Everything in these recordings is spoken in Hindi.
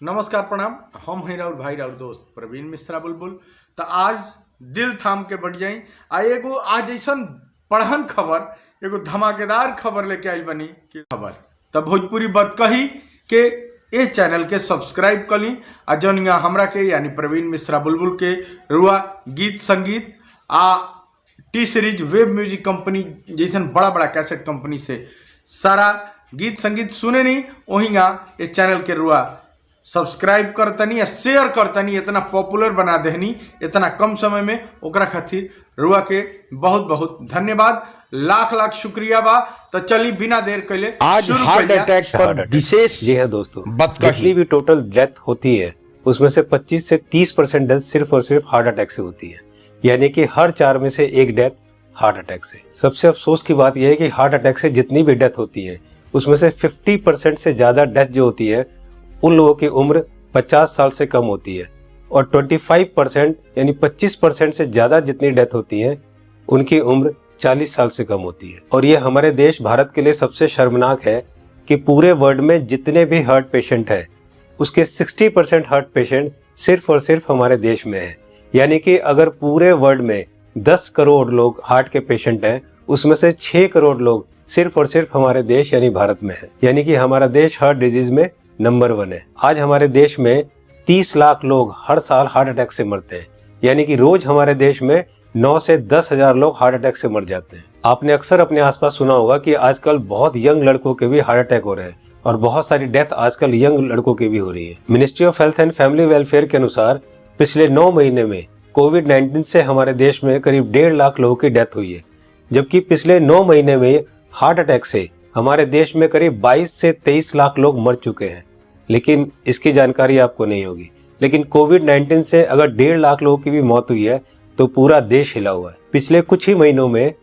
नमस्कार प्रणाम। हम हैं राउर भाई राउर दोस्त प्रवीण मिश्रा बुलबुल। तो आज दिल थाम के बढ़ जाई एगो आज ऐसा पढ़न खबर एगो धमाकेदार खबर लेके आइल बनी कि खबर तब भोजपुरी बत कही के इस चैनल के सब्सक्राइब कर ली आ जौन हमरा के यानी प्रवीण मिश्रा बुलबुल के रुआ गीत संगीत आ T series web music company जैसन बड़ा बड़ा कैसेट कंपनी से सारा गीत संगीत सुने नहीं वहीं इस चैनल के रुआ सब्सक्राइब करतनी या शेयर करतनी। इतना पॉपुलर बना देनी इतना कम समय में ओकरा खातिर रुआ के बहुत बहुत धन्यवाद, लाख लाख शुक्रिया बा। तो चली बिना देर कैले आज हार्ट अटैक पर विशेष जी हाँ दोस्तों, जितनी भी टोटल डेथ होती है उसमें से 25 से 30% डेथ सिर्फ और सिर्फ हार्ट अटैक से होती है, यानी कि हर 4 में से एक डेथ हार्ट अटैक से। सबसे अफसोस की बात यह है कि हार्ट अटैक से जितनी भी डेथ होती है उसमें से 50% से ज्यादा डेथ जो होती है उन लोगों की उम्र 50 साल से कम होती है और 25% यानी 25% से ज्यादा जितनी डेथ होती है उनकी उम्र 40 साल से कम होती है। और ये हमारे देश भारत के लिए सबसे शर्मनाक है कि पूरे वर्ल्ड में जितने भी हार्ट पेशेंट है उसके 60% हार्ट पेशेंट सिर्फ और सिर्फ हमारे देश में है। यानी कि अगर पूरे वर्ल्ड में 10 करोड़ लोग हार्ट के पेशेंट हैं उसमें से 6 करोड़ लोग सिर्फ और सिर्फ हमारे देश यानी भारत में है। यानी कि हमारा देश हार्ट डिजीज में नंबर 1 है। आज हमारे देश में 30 लाख लोग हर साल हार्ट अटैक से मरते हैं, यानी कि रोज हमारे देश में 9 से 10 हजार लोग हार्ट अटैक से मर जाते हैं। आपने अक्सर अपने आसपास सुना होगा कि आजकल बहुत यंग लड़कों के भी हार्ट अटैक हो रहे हैं और बहुत सारी डेथ आजकल यंग लड़कों की भी हो रही है। Ministry of health and family welfare के अनुसार पिछले 9 महीने में कोविड-19 से हमारे देश में करीब 1.5 लाख लोगों की डेथ हुई है, जबकि पिछले 9 महीने में हार्ट अटैक से हमारे देश में करीब 22 से 23 लाख लोग मर चुके हैं। लेकिन इसकी जानकारी आपको नहीं होगी, लेकिन कोविड-19 से अगर 1.5 लाख लोगों की भी मौत हुई है तो पूरा देश हिला हुआ है। पिछले कुछ ही महीनों में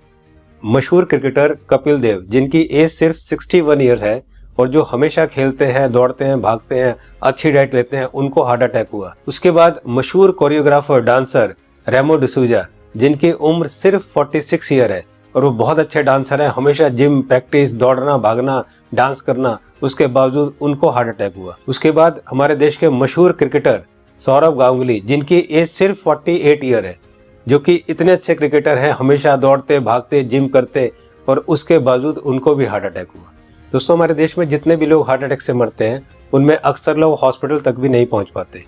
मशहूर क्रिकेटर कपिल देव, जिनकी एज सिर्फ 61 ईयर्स है और जो हमेशा खेलते हैं, दौड़ते हैं, भागते हैं, अच्छी डाइट लेते हैं, उनको हार्ट अटैक हुआ। उसके बाद मशहूर कोरियोग्राफर डांसर रेमो डिसूजा, जिनकी उम्र सिर्फ 46 ईयर है और वो बहुत अच्छे डांसर हैं, हमेशा जिम प्रैक्टिस, दौड़ना, भागना, डांस करना, उसके बावजूद उनको हार्ट अटैक हुआ। उसके बाद हमारे देश के मशहूर क्रिकेटर सौरव गांगुली, जिनकी एज सिर्फ 48 ईयर है, जो कि इतने अच्छे क्रिकेटर हैं, हमेशा दौड़ते, भागते, जिम करते और उसके बावजूद उनको भी हार्ट अटैक हुआ। दोस्तों, हमारे देश में जितने भी लोग हार्ट अटैक से मरते हैं उनमें अक्सर लोग हॉस्पिटल तक भी नहीं पहुंच पाते।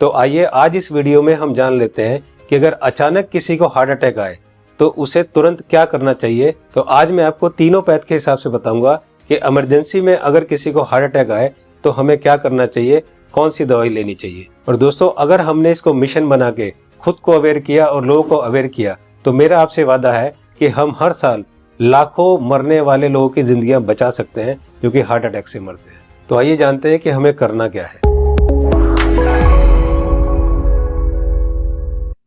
तो आइए आज इस वीडियो में हम जान लेते हैं कि अगर अचानक किसी को हार्ट अटैक आए तो उसे तुरंत क्या करना चाहिए। तो आज मैं आपको तीनों पैथ के हिसाब से बताऊंगा कि इमरजेंसी में अगर किसी को हार्ट अटैक आए तो हमें क्या करना चाहिए, कौन सी दवाई लेनी चाहिए। और दोस्तों, अगर हमने इसको मिशन बना के खुद को अवेयर किया और लोगों को अवेयर किया तो मेरा आपसे वादा है कि हम हर साल लाखों मरने वाले लोगों की जिंदगियां बचा सकते हैं जो कि हार्ट अटैक से मरते हैं। तो आइए जानते हैं कि हमें करना क्या है।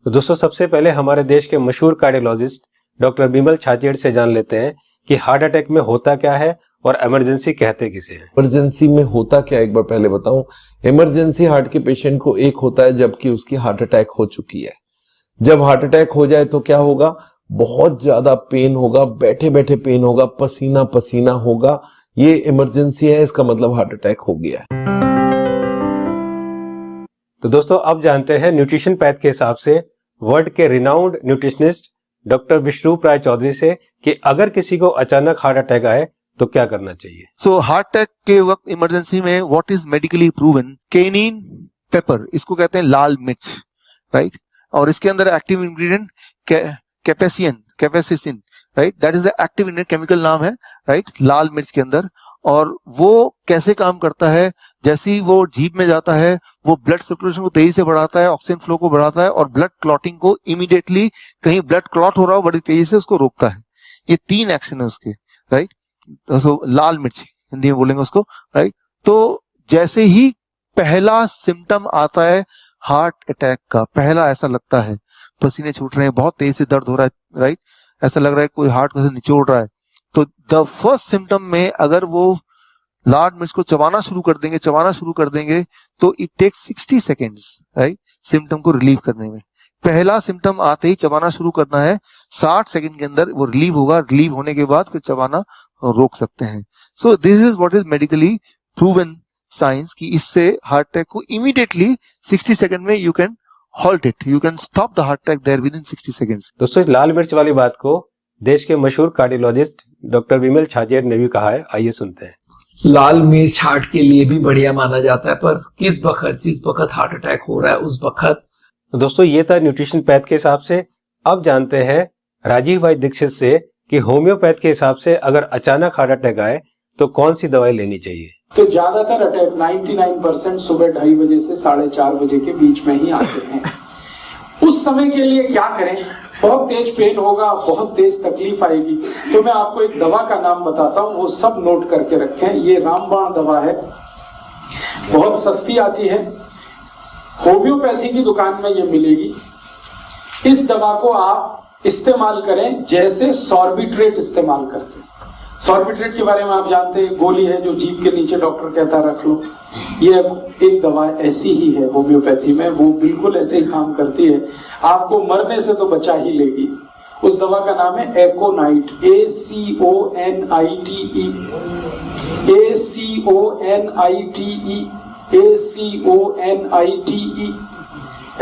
तो दोस्तों, सबसे पहले हमारे देश के मशहूर कार्डियोलॉजिस्ट डॉक्टर बिमल छाजेड़ से जान लेते हैं कि हार्ट अटैक में होता क्या है और इमरजेंसी कहते किसे हैं। इमरजेंसी में होता क्या, एक बार पहले बताऊं। इमरजेंसी हार्ट के पेशेंट को एक होता है जबकि उसकी हार्ट अटैक हो चुकी है। जब हार्ट अटैक हो जाए तो क्या होगा, बहुत ज्यादा पेन होगा, बैठे बैठे पेन होगा, पसीना पसीना होगा। ये इमरजेंसी है, इसका मतलब हार्ट अटैक हो गया है। तो दोस्तों, अब जानते हैं न्यूट्रिशन पैथ के हिसाब से वर्ल्ड के रिनाउंड न्यूट्रिशनिस्ट डॉक्टर विश्वरूप राय चौधरी से कि अगर किसी को अचानक हार्ट अटैक आए तो क्या करना चाहिए। सो हार्ट अटैक के वक्त इमरजेंसी में what is medically proven, cayenne pepper, इसको कहते हैं लाल मिर्च, राइट। और इसके अंदर active ingredient capsaicin, right, that is the active ingredient, chemical नाम है, राइट, लाल मिर्च के अंदर। और वो कैसे काम करता है, जैसे ही वो जीभ में जाता है वो ब्लड सर्कुलेशन को तेजी से बढ़ाता है, ऑक्सीजन फ्लो को बढ़ाता है और ब्लड क्लॉटिंग को इमीडिएटली, कहीं ब्लड क्लॉट हो रहा हो बड़ी तेजी से उसको रोकता है। ये 3 एक्शन है उसके, राइट। तो लाल मिर्च हिंदी में बोलेंगे उसको, राइट। तो जैसे ही पहला सिम्टम आता है हार्ट अटैक का, पहला ऐसा लगता है पसीने छूट रहे हैं, बहुत तेज से दर्द हो रहा है, राइट, ऐसा लग रहा है कोई हार्ट को से निचोड़ रहा है, तो द फर्स्ट सिम्टम में अगर वो लाल मिर्च को चबाना शुरू कर देंगे तो it takes 60 seconds, right, symptom को रिलीव करने में। पहला सिम्टम आते ही चबाना शुरू करना है, 60 सेकंड के अंदर वो रिलीव होगा, रिलीव होने के बाद फिर चबाना रोक सकते हैं। So this is what is medically proven science कि इससे हार्ट अटैक को इमीडिएटली 60 सेकंड में you can halt it, you can stop the heart attack there within 60 seconds. दोस्तों इस लाल मिर्च वाली बात को देश के मशहूर कार्डियोलॉजिस्ट डॉक्टर विमल छाजेड़ ने भी कहा है, आइए सुनते हैं। लाल मिर्च हार्ट के लिए भी बढ़िया माना जाता है, पर जिस वक्त हार्ट अटैक हो रहा है उस वक्त। दोस्तों ये था न्यूट्रिशन पैथ के हिसाब से। अब जानते हैं राजीव भाई दीक्षित से कि होम्योपैथ के हिसाब से अगर अचानक हार्ट अटैक आए तो कौन सी दवाई लेनी चाहिए। तो ज्यादातर अटैक 99% सुबह 2:30 बजे से 4:30 बजे के बीच में ही आते हैं। उस समय के लिए क्या करें? बहुत तेज पेन होगा, बहुत तेज तकलीफ आएगी, तो मैं आपको एक दवा का नाम बताता हूँ, वो सब नोट करके रखें। ये रामबाण दवा है, बहुत सस्ती आती है, होम्योपैथी की दुकान में ये मिलेगी। इस दवा को आप इस्तेमाल करें जैसे सॉर्बिट्रेट इस्तेमाल करते हैं। सॉर्बिट्रेट के बारे में आप जानते हैं, गोली है जो जीभ के नीचे डॉक्टर कहता है रख लो। ये एक दवा ऐसी ही है होम्योपैथी में, वो बिल्कुल ऐसे ही काम करती है, आपको मरने से तो बचा ही लेगी। उस दवा का नाम है एकोनाइट, ACONITE, ACONITE,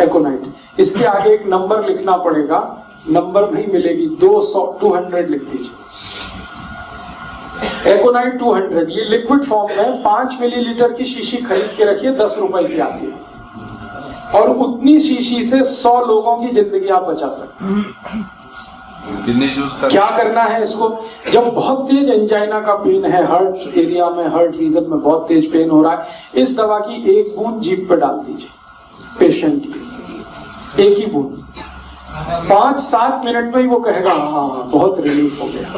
एकोनाइट। इसके आगे एक नंबर लिखना पड़ेगा, नंबर नहीं मिलेगी, 200 लिख दीजिए। एकोनाइट 200, ये लिक्विड फॉर्म में 5 मिलीलीटर की शीशी खरीद के रखिए, 10 रुपए की आती है, और उतनी शीशी से 100 लोगों की जिंदगी आप बचा सकते हैं। क्या करना है इसको? जब बहुत तेज एंजाइना का पेन है, हार्ट एरिया में, हार्ट रीजन में बहुत तेज पेन हो रहा है, इस दवा की एक बूंद जीभ पे डाल दीजिए पेशेंट की, एक ही बूंद। 5-7 मिनट में ही वो कहेगा हाँ बहुत रिलीफ हो गया,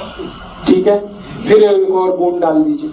ठीक है। फिर एक और बूंद डाल दीजिए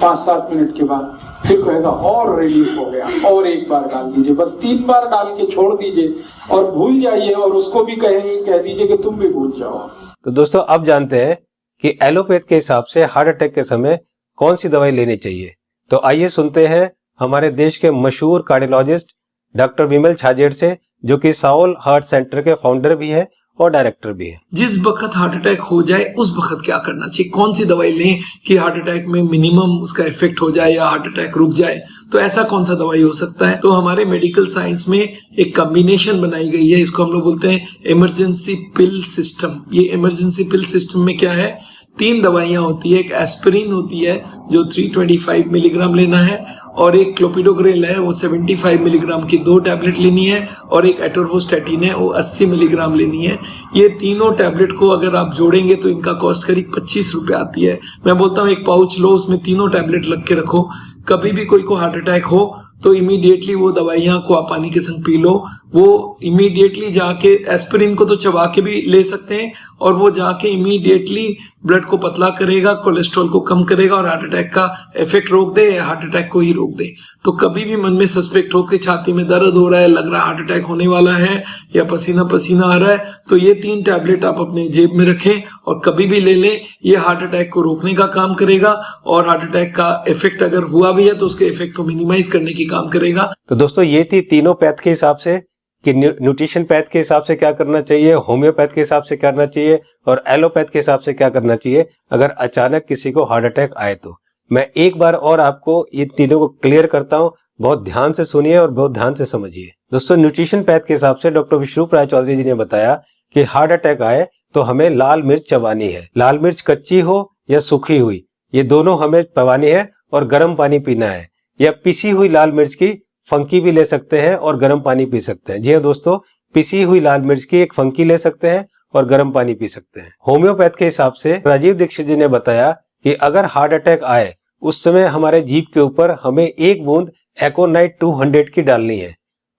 5-7 मिनट के बाद, फिर कहेगा और रिलीफ हो गया, और एक बार डाल दीजिए, बस 3 बार डाल के छोड़ दीजिए और भूल जाइए, और उसको भी कह दीजिए कि तुम भी भूल जाओ। तो दोस्तों अब जानते हैं कि एलोपैथ के हिसाब से हार्ट अटैक के समय कौन सी दवाई लेनी चाहिए। तो आइए सुनते हैं हमारे देश के मशहूर कार्डियोलॉजिस्ट डॉक्टर विमल छाजेड़ से, जो कि साउल हार्ट सेंटर के फाउंडर भी है और डायरेक्टर भी है। जिस वक्त हार्ट अटैक हो जाए उस वक्त क्या करना चाहिए, कौन सी दवाई लें कि हार्ट अटैक में मिनिमम उसका इफेक्ट हो जाए या हार्ट अटैक रुक जाए, तो ऐसा कौन सा दवाई हो सकता है। तो हमारे मेडिकल साइंस में एक कॉम्बिनेशन बनाई गई है, इसको हम लोग बोलते हैं इमरजेंसी पिल सिस्टम। ये इमरजेंसी पिल सिस्टम में क्या है, 3 दवाइयां होती है। एक एस्पिरिन होती है जो 325 मिलीग्राम लेना है, और एक क्लोपिडोग्रेल है वो 75 मिलीग्राम की 2 टैबलेट लेनी है, और एक एटोर्वोस्टैटिन है वो 80 मिलीग्राम लेनी है। ये तीनों टैबलेट को अगर आप जोड़ेंगे तो इनका कॉस्ट करीब 25 रुपए आती है। मैं बोलता हूँ एक पाउच लो, उसमें तीनों टैबलेट लग के रखो, कभी भी कोई को हार्ट अटैक हो तो इमीडिएटली वो दवाइयां को आप पानी के संग पी लो। वो इमीडिएटली जाके एस्पिरिन को तो चबा के भी ले सकते हैं, और वो जाके इमीडिएटली ब्लड को पतला करेगा, कोलेस्ट्रॉल को कम करेगा, और हार्ट अटैक का इफेक्ट रोक दे या हार्ट अटैक को ही रोक दे। तो कभी भी मन में सस्पेक्ट हो कि छाती में दर्द हो रहा है, लग रहा है हार्ट अटैक होने वाला है, या पसीना पसीना आ रहा है, तो ये 3 टैबलेट आप अपने जेब में रखें और कभी भी ले लें। ये हार्ट अटैक को रोकने का काम करेगा, और हार्ट अटैक का इफेक्ट अगर हुआ भी है तो उसके इफेक्ट को मिनिमाइज करने की काम करेगा। तो दोस्तों ये थी तीनों पैथ के हिसाब से कि न्यूट्रिशन पैथ के हिसाब से क्या करना चाहिए, होम्योपैथ के हिसाब से क्या करना चाहिए, और एलोपैथ के हिसाब से क्या करना चाहिए अगर अचानक किसी को हार्ट अटैक आए तो। मैं एक बार और आपको ये तीनों को क्लियर करता हूं, बहुत ध्यान से सुनिए और बहुत ध्यान से समझिए। दोस्तों न्यूट्रिशन पैथ के हिसाब से डॉक्टर विश्वरूप राय चौधरी जी ने बताया कि हार्ट अटैक आए तो हमें लाल मिर्च चबानी है। लाल मिर्च कच्ची हो या सूखी हुई, ये दोनों हमें चबानी है, और गर्म पानी पीना है। या पिसी हुई लाल मिर्च की फंकी भी ले सकते हैं और गर्म पानी पी सकते हैं। जी हाँ दोस्तों, पिसी हुई लाल मिर्च की एक फंकी ले सकते हैं और गर्म पानी पी सकते हैं। होम्योपैथ के हिसाब से राजीव दीक्षित जी ने बताया कि अगर हार्ट अटैक आए उस समय हमारे जीभ के ऊपर हमें 1 बूंद एकोनाइट 200 की डालनी है,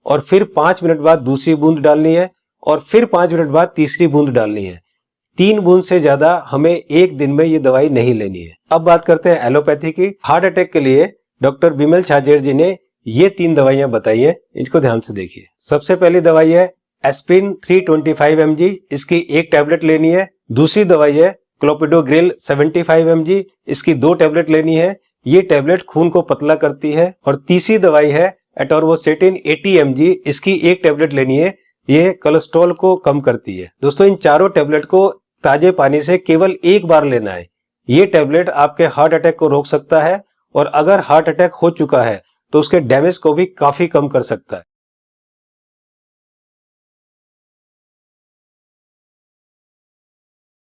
और फिर 5 मिनट बाद दूसरी बूंद डालनी है, और फिर 5 मिनट बाद तीसरी बूंद डालनी है। 3 बूंद से ज्यादा हमें एक दिन में ये दवाई नहीं लेनी है। अब बात करते हैं एलोपैथी की। हार्ट अटैक के लिए डॉक्टर विमल छाजेड़ जी ने ये 3 दवाइयां बताई है, इनको ध्यान से देखिए। सबसे पहली दवाई है एस्पिरिन 325 mg, इसकी 1 टैबलेट लेनी है। दूसरी दवाई है क्लोपिडोग्रेल 75 mg, इसकी 2 टैबलेट लेनी है, ये टैबलेट खून को पतला करती है। और तीसरी दवाई है एटोर्वोस्टैटिन 80 mg, इसकी 1 टैबलेट लेनी है, ये कोलेस्ट्रॉल को कम करती है। दोस्तों इन चारों टैबलेट को ताजे पानी से केवल 1 बार लेना है। ये टैबलेट आपके हार्ट अटैक को रोक सकता है और अगर हार्ट अटैक हो चुका है तो उसके डैमेज को भी काफी कम कर सकता है।